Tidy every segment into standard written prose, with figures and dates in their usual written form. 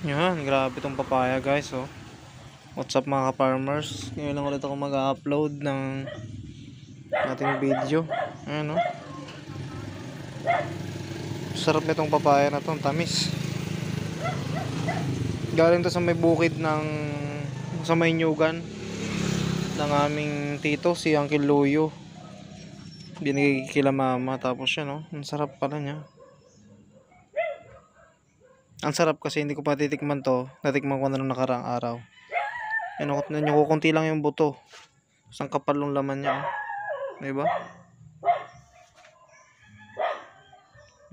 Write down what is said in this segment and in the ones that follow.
Yan, grabe tong papaya guys, oh. What's up mga ka-farmers? Ngayon lang ulit ako mag-upload ng ating video. Ayan, oh. Sarap nitong papaya na to, tamis. Galing to sa may bukid sa may nyugan ng aming tito, si Uncle Luyo. Binigay kila mama, tapos yan, oh. Ang sarap pala niya. Ang sarap kasi hindi ko pa titikman to. Natikman ko na nung nakaraang araw. Yan, kukunti lang yung buto. Isang kapal ng laman niya, oh. Diba?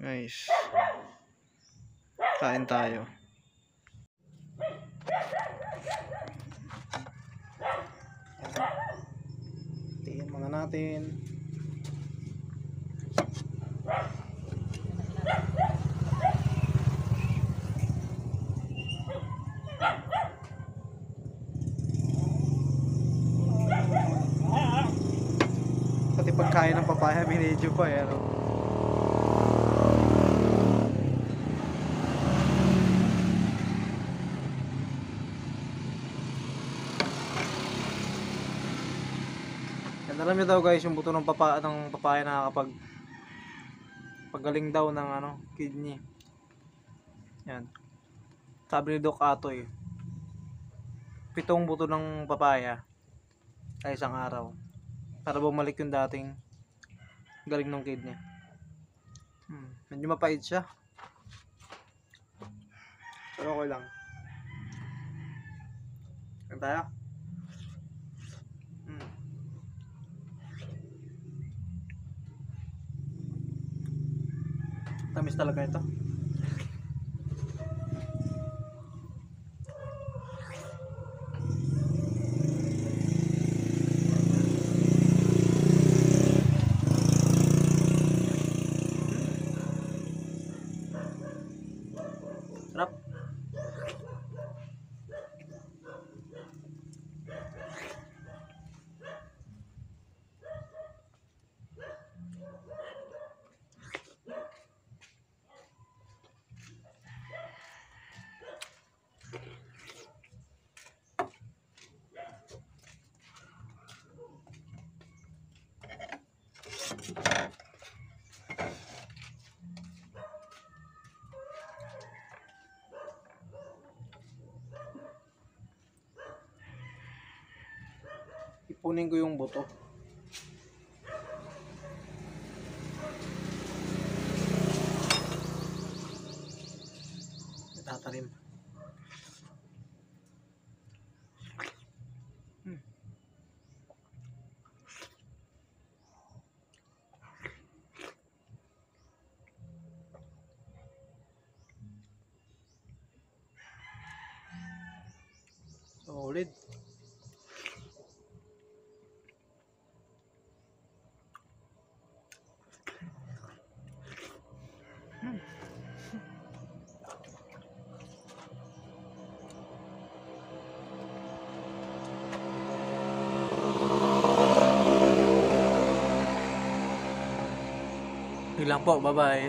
Nice. Kain tayo. Tingin mga natin. Pati pagkain ng papaya, binidyo pa eh, ano? Yan, alam niyo daw guys, yung buto ng papaya nakakapag paggaling daw ng kidney. Yan. Sabi ni Doc Atoy, 7 buto ng papaya ay isang araw para bumalik yung dating galing ng kidney. Medyo mapait siya, pero okay lang. Yan tayo. Tamis talaga ito. Sarap. Ipunin ko yung buto. Itatanim. Solid. Yun lang po, bye bye.